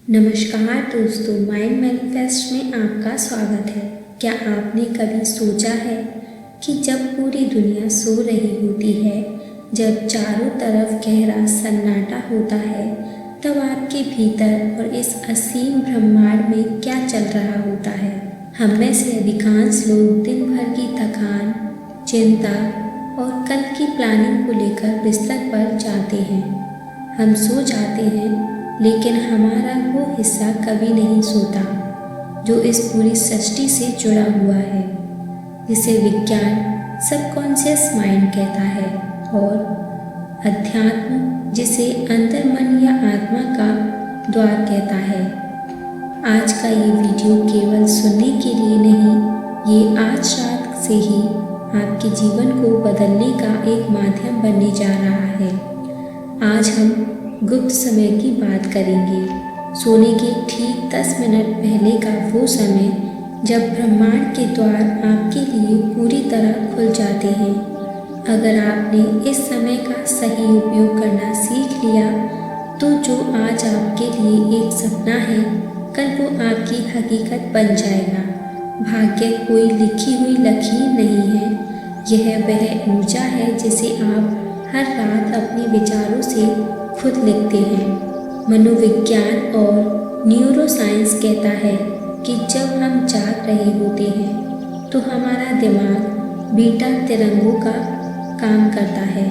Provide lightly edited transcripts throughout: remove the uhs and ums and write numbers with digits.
नमस्कार दोस्तों, mind manifest में आपका स्वागत है। क्या आपने कभी सोचा है कि जब पूरी दुनिया सो रही होती है, जब चारों तरफ गहरा सन्नाटा होता है, तब आपके भीतर और इस असीम ब्रह्मांड में क्या चल रहा होता है? हम में से अधिकांश लोग दिन भर की थकान, चिंता और कल की प्लानिंग को लेकर बिस्तर पर जाते हैं। हम सो जाते हैं, लेकिन हमारा वो हिस्सा कभी नहीं सोता जो इस पूरी सृष्टि से जुड़ा हुआ है, जिसे विज्ञान सबकॉन्शियस माइंड कहता है और अध्यात्म जिसे अंतर्मन या आत्मा का द्वार कहता है। आज का ये वीडियो केवल सुनने के लिए नहीं, ये आज रात से ही आपके जीवन को बदलने का एक माध्यम बनने जा रहा है। आज हम गुप्त समय की बात करेंगे, सोने के ठीक 10 मिनट पहले का वो समय जब ब्रह्मांड के द्वार आपके लिए पूरी तरह खुल जाते हैं। अगर आपने इस समय का सही उपयोग करना सीख लिया, तो जो आज आपके लिए एक सपना है, कल वो आपकी हकीकत बन जाएगा। भाग्य कोई लिखी हुई लकीर नहीं है, यह वह ऊर्जा है जिसे आप हर रात अपने विचारों से खुद लिखते हैं। मनोविज्ञान और न्यूरोसाइंस कहता है कि जब हम जाग रहे होते हैं तो हमारा दिमाग बीटा तिरंगों का काम करता है।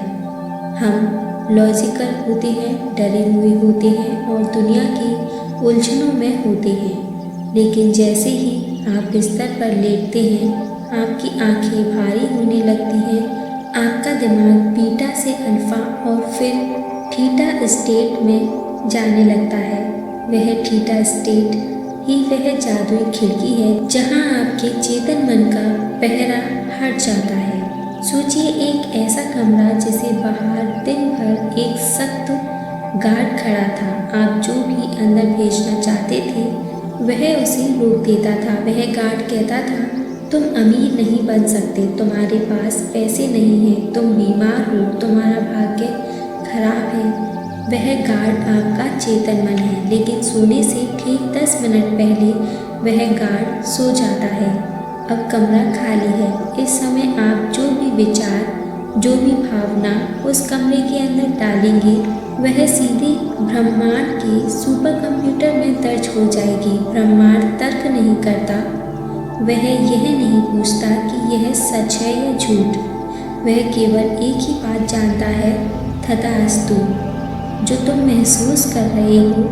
हम लॉजिकल होते हैं, डरे हुए होते हैं और दुनिया की उलझनों में होते हैं। लेकिन जैसे ही आप बिस्तर पर लेटते हैं, आपकी आंखें भारी होने लगती हैं, आपका दिमाग बीटा से अल्फा और फिर थीटा स्टेट में जाने लगता है। वह थीटा स्टेट ही वह जादुई खिड़की है जहां आपके चेतन मन का पहरा हट जाता है। सोचिए एक ऐसा कमरा जिसे बाहर दिन भर एक सख्त गार्ड खड़ा था। आप जो भी अंदर भेजना चाहते थे वह उसे रोक देता था। वह गार्ड कहता था, तुम अमीर नहीं बन सकते, तुम्हारे पास पैसे नहीं हैं, तुम बीमार हो, तुम्हारा भाग्य खराब है। वह गार्ड आपका चेतन मन है, लेकिन सोने से ठीक 10 मिनट पहले वह गार्ड सो जाता है। अब कमरा खाली है। इस समय आप जो भी विचार, जो भी भावना उस कमरे के अंदर डालेंगे, वह सीधे ब्रह्मांड के सुपर कंप्यूटर में दर्ज हो जाएगी। ब्रह्मांड तर्क नहीं करता, वह यह नहीं पूछता कि यह सच है या झूठ। वह केवल एक ही बात जानता है, तथास्तु। जो तुम महसूस कर रहे हो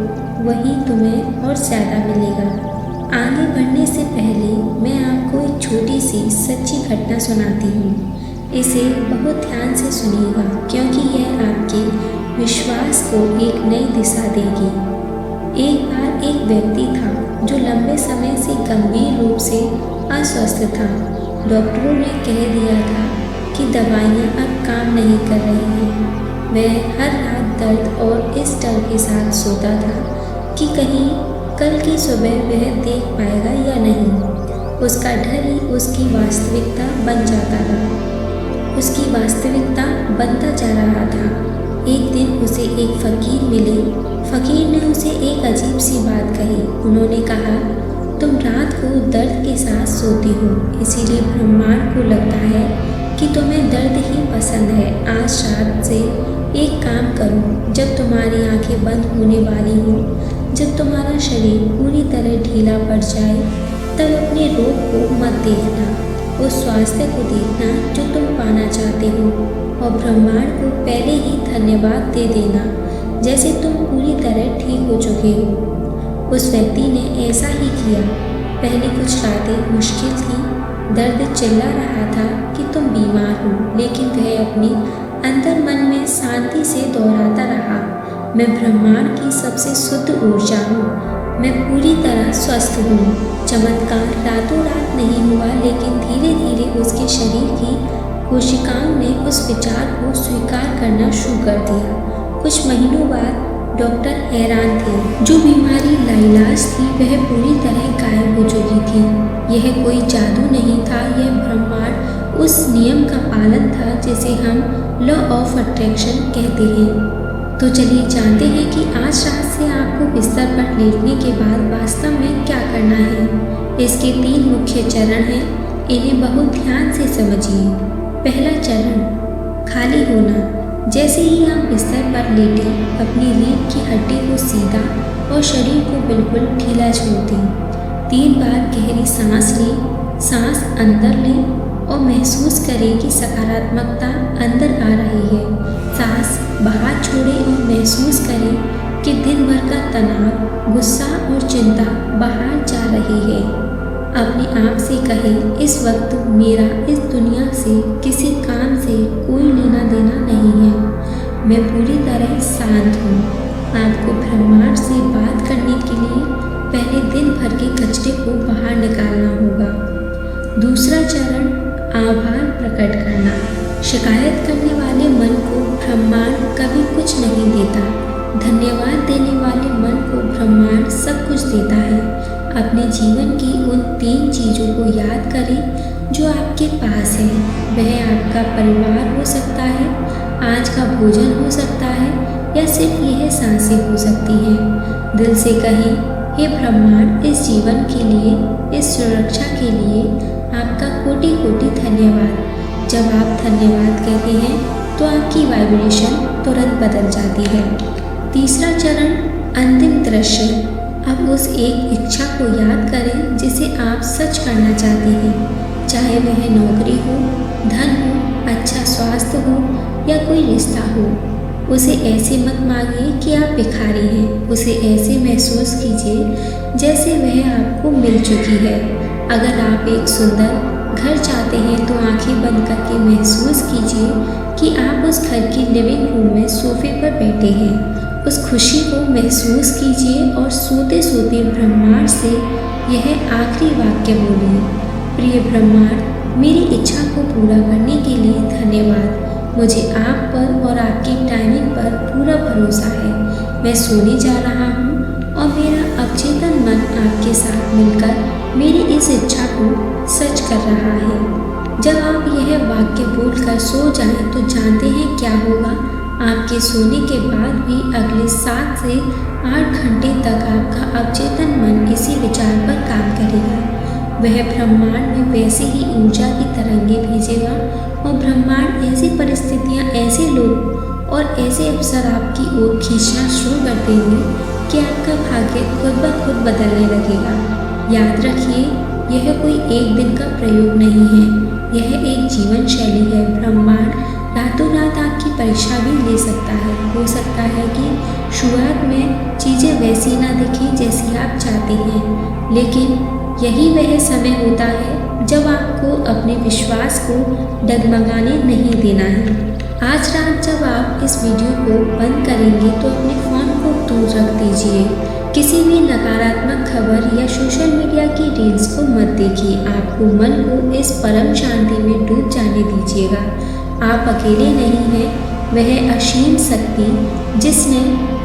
वही तुम्हें और ज़्यादा मिलेगा। आगे बढ़ने से पहले मैं आपको एक छोटी सी सच्ची घटना सुनाती हूँ। इसे बहुत ध्यान से सुनिएगा, क्योंकि यह आपके विश्वास को एक नई दिशा देगी। एक बार एक व्यक्ति था जो लंबे समय से गंभीर रूप से अस्वस्थ था। डॉक्टरों ने कह दिया था कि दवाइयाँ अब काम नहीं कर रही हैं। वह हर रात दर्द और इस डर के साथ सोता था कि कहीं कल की सुबह वह देख पाएगा या नहीं। उसका डर ही उसकी वास्तविकता बन जाता था। उसकी वास्तविकता बनता जा रहा था। एक दिन उसे एक फ़कीर मिले। फ़कीर ने उसे एक अजीब सी बात कही। उन्होंने कहा, तुम रात को दर्द के साथ सोती हो, इसीलिए ब्रह्मांड को लगता है कि तुम्हें दर्द ही पसंद है। आज रात से एक काम करो, जब तुम्हारी आंखें बंद होने वाली हो, जब तुम्हारा शरीर पूरी तरह ढीला पड़ जाए, तब अपने रोग को मत देखना, उस स्वास्थ्य को देखना जो तुम पाना चाहते हो, और ब्रह्मांड को पहले ही धन्यवाद दे देना जैसे तुम पूरी तरह ठीक हो चुके हो। उस व्यक्ति ने ऐसा ही किया। पहले कुछ रातें मुश्किल थी, दर्द चिल्ला रहा था कि तुम बीमार हो, लेकिन वह अपनी अंदर मन में शांति से दोहराता रहा, मैं ब्रह्मांड की सबसे शुद्ध ऊर्जा हूँ, मैं पूरी तरह स्वस्थ हूँ। चमत्कार रातों रात नहीं हुआ, लेकिन धीरे धीरे उसके शरीर की कोशिकाओं ने उस विचार को स्वीकार करना शुरू कर दिया। कुछ महीनों बाद डॉक्टर हैरान थे। जो बीमारी लाइलाज थी वह पूरी तरह गायब हो चुकी थी। यह कोई जादू नहीं था, यह ब्रह्मांड उस नियम का पालन था जिसे हम लॉ ऑफ अट्रैक्शन कहते हैं। तो चलिए जानते हैं कि आज रात से आपको बिस्तर पर लेटने के बाद वास्तव में क्या करना है। इसके 3 मुख्य चरण हैं, इन्हें बहुत ध्यान से समझिए। पहला चरण, खाली होना। जैसे ही आप बिस्तर पर लेटे अपनी रीढ़ की हड्डी को सीधा और शरीर को बिल्कुल ढीला छोड़ दें। 3 बार गहरी सांस लें। सांस अंदर लें और महसूस करें कि सकारात्मकता अंदर आ रही है। सांस बाहर छोड़ें और महसूस करें कि दिन भर का तनाव, गुस्सा और चिंता बाहर जा रही है। अपने आप से कहें, इस वक्त मेरा इस दुनिया से, किसी काम से कोई लेना देना नहीं है। मैं पूरी तरह शांत हूँ। आपको ब्रह्मांड से बात करने के लिए पहले दिन भर के कचरे को बाहर निकालना होगा। दूसरा चरण, आभार प्रकट करना। शिकायत करने वाले मन को ब्रह्मांड कभी कुछ नहीं देता। धन्यवाद देने वाले मन को ब्रह्मांड सब कुछ देता है। अपने जीवन की उन 3 चीज़ों को याद करें जो आपके पास है। वह आपका परिवार हो सकता है, आज का भोजन हो सकता है, या सिर्फ यह सांसें हो सकती हैं। दिल से कहें, हे ब्रह्मांड, इस जीवन के लिए, इस सुरक्षा के लिए आपका कोटि कोटि धन्यवाद। जब आप धन्यवाद कहते हैं तो आपकी वाइब्रेशन तुरंत बदल जाती है। तीसरा चरण, अंतिम दृश्य। अब उस एक इच्छा को याद करें जिसे आप सच करना चाहते हैं, चाहे वह नौकरी हो, धन हो, अच्छा स्वास्थ्य हो या कोई रिश्ता हो। उसे ऐसे मत मांगिए कि आप भिखारी हैं। उसे ऐसे महसूस कीजिए जैसे वह आपको मिल चुकी है। अगर आप एक सुंदर घर चाहते हैं तो आंखें बंद करके महसूस कीजिए कि आप उस घर की लिविंग रूम में सोफे पर बैठे हैं। उस खुशी को महसूस कीजिए और सोते सोते ब्रह्मांड से यह आखिरी वाक्य बोलिए, प्रिय ब्रह्मांड, मेरी इच्छा को पूरा करने के लिए धन्यवाद। मुझे आप पर और आपकी टाइमिंग पर पूरा भरोसा है। मैं सोने जा रहा हूँ और मेरा अवचेतन मन आपके साथ मिलकर मेरी इस इच्छा को सच कर रहा है। जब आप यह वाक्य बोलकर सो जाएं तो जानते हैं क्या होगा। आपके सोने के बाद भी अगले 7 से 8 घंटे तक आपका अवचेतन मन इसी विचार पर काम करेगा। वह ब्रह्मांड में वैसे ही ऊर्जा की तरंगें भेजेगा और ब्रह्मांड ऐसी परिस्थितियाँ, ऐसे लोग और ऐसे अवसर आपकी ओर खींचना शुरू कर देंगे कि आपका भाग्य खुद ब खुद बदलने लगेगा। याद रखिए, यह कोई एक दिन का प्रयोग नहीं है, यह एक जीवन शैली है। ब्रह्मांड रातों रात आपकी परीक्षा भी ले सकता है। हो सकता है कि शुरुआत में चीज़ें वैसी ना दिखें जैसी आप चाहते हैं, लेकिन यही वह समय होता है जब आपको अपने विश्वास को डगमगाने नहीं देना है। आज रात जब आप इस वीडियो को बंद करेंगे तो अपने फ़ोन को दूर रख दीजिए। किसी भी नकारात्मक खबर या सोशल मीडिया की रील्स को मत देखिए। आपको मन को इस परम शांति में डूब जाने दीजिएगा। आप अकेले नहीं हैं। वह असीम शक्ति जिसने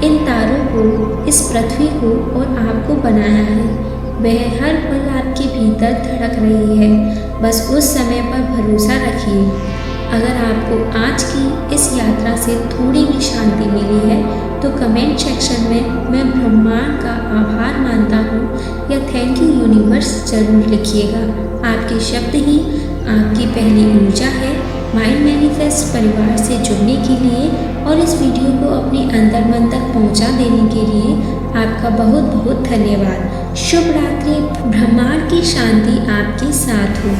इन तारों को, इस पृथ्वी को और आपको बनाया है, वह हर पल आपके भीतर धड़क रही है। बस उस समय पर भरोसा रखिए। अगर आपको आज की इस यात्रा से थोड़ी भी शांति मिली है तो कमेंट सेक्शन में मैं ब्रह्मांड का आभार मानता हूँ या थैंक यू यूनिवर्स जरूर लिखिएगा। आपके शब्द ही आपकी पहली ऊर्जा है माइंड मैनिफेस्ट परिवार से जुड़ने के लिए और इस वीडियो को अपने अंतर मन तक पहुँचा देने के लिए आपका बहुत बहुत धन्यवाद। शुभ रात्रि। ब्रह्मांड की शांति आपके साथ हो।